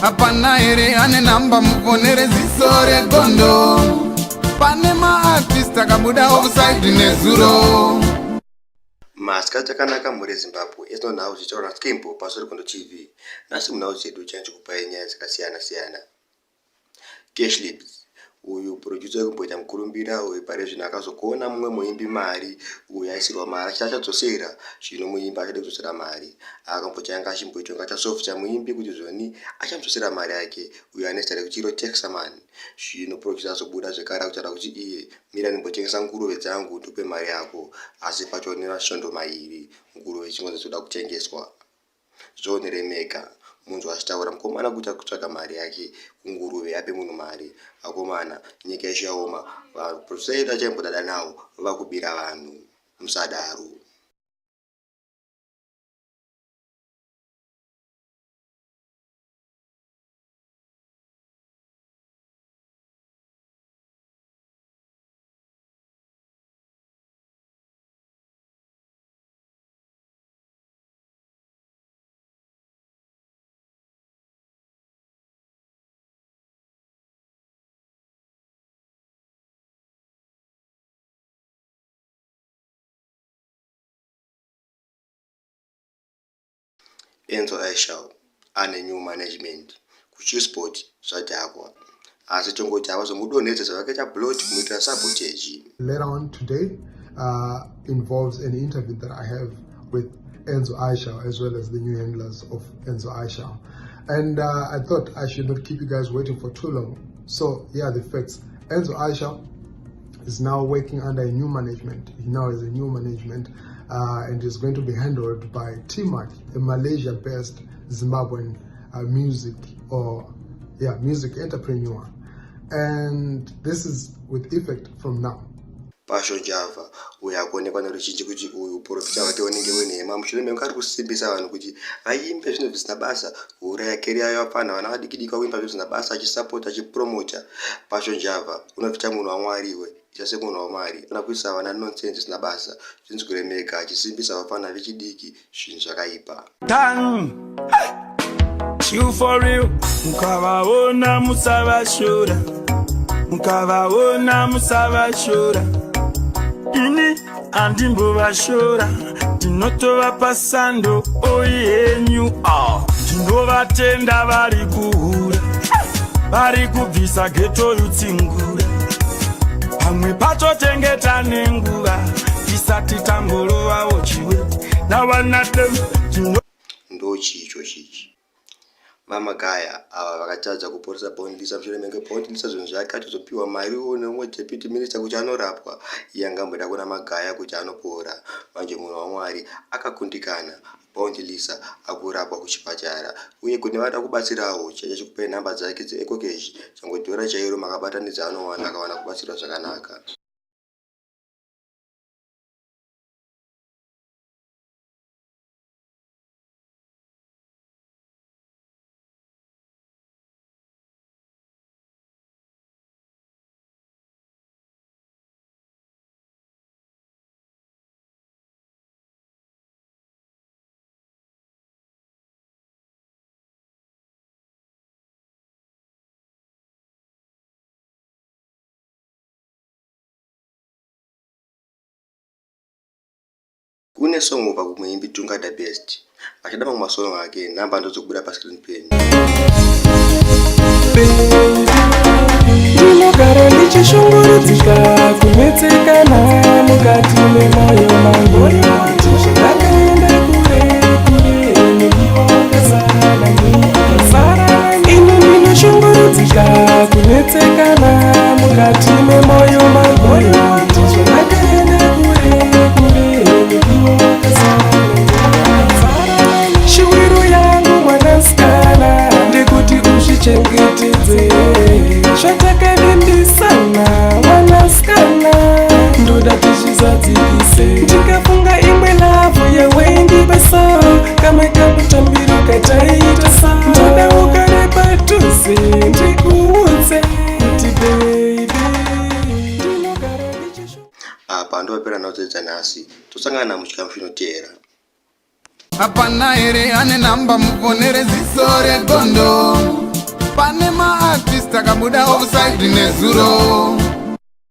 Hapana ere ane namba muponere zisore gondo. Pane ma-artist akabuda offside nezuro. Maska chakanaka muri Zimbabwe ino nhau chichaura Skimbo pasori kondo TV. Nasi munau chedu chanchikupai nyaya dzakasiyana-siyana. Cashlibs uyu producer kumboita mukurumbira uyu pare zvino akazokuona mumwe muimbi mari uyu aisirwa mari achachadzosera zvino muimbi achade kudzosera mari akambochanga achimboita ngachasofta muimbi kuti zvoni achamdzosera mari yake uyu ane zita rekuchiro Texaman. Zvino producer azobuda zvekare kutaura kuti iye mira ndimbotengesa nguruve dzangu ndope mari yako, asi pacho ne mashondo mairi nguruve chimwe dzoda kutengeswa. Zvoneremeka munhu achitaura mukomana kuti akutsvaga mari yake kunguruve ape munhu mari. Akomana nyika ishaoma vaprofesa achaimboda nawo vakubira vanhu musadaro. Enzo Aishau ane new management kuChesport zvadhakwa asi tongoti avazomudonhedza zvavakaita blot kumuitira sabotage. Later on today involves an interview that I have with Enzo Aishau as well as the new handlers of Enzo Aishau, and I thought I should not keep you guys waiting for too long. So yeah, the facts. Enzo Aishau is now working under a new management. He now has a new management and is going to be handled by T-Mac, a Malaysia-based Zimbabwean music entrepreneur. And this is with effect from now. Passion Java uyakuonekwa neruzhinji kuti uyu profita wake unenge wenhema mushure mekunge ari kusimbisa vanhu kuti vaimbe zvinhu zvisina basa kuuraya keria yayo apana vana vadikidika kuimba zvinhu zvisina basa achisapota achipromota. Passion Java unobvita munhu wamwariwe ichase munhu wamwari ana kuisa vana nonsense zvisina basa zvinzi kuremeka achisimbisa vafana vechidiki zvinhu zvakaipa. You for real mukavaona musavashora mukavaona musavashora ini andimbovashora ndinotovapa sando oyenyu ndinovatenda vari kuhura vari kubvisa geto yutsingura pamwe patotengeta nenguva tisati tamborovawo chiwe navanadem ndochicho chichi vamagaya ava vakatadza kuporesa Bondisa mushure menge Bondisa zvinhu zvake achizopiwa mari nemumwe deputy minister kuti anorapwa. Iye angamboda kuona magaya kuti anopora. Manje munhu wamwari akakundikana Bondisa akurapwa kuchipatara uye kune vada kubatsirawo chachikupai nhamba dzake dzeEcocash changodhora chairo makabatanidza anowana akawana kubatsirwa zvakanaka. Kune songo pakumuimbi Tunga the Best achida mamwe masongo ake namba ndozobuda pa screen pen. Ndinogara ndichishungurudzika kunetsekana mukati memoyo mangu ndakaenda kure kure nediwakasara ino ndinoshungurudzika kunetsekana mukati memoyo mangu ndakaenda kure kure nediwakasara shiwiro yangu mwanasikana ndekuti uzvichengetedze zvatakavimbisana mwanasikana ndoda tizvizadzikise ndikafunga imwe lavhu yewendi basa kamwe kakutambiro kataita sa ndoda ugare padhuze ndikuudze kuti baby ndinogara ndichishu. Apa ndopera naodzedza nhasi tosangana muchikamu chinoteera. Hapana ere ane namba muponere zisore gondo. takabuda offside nezuro.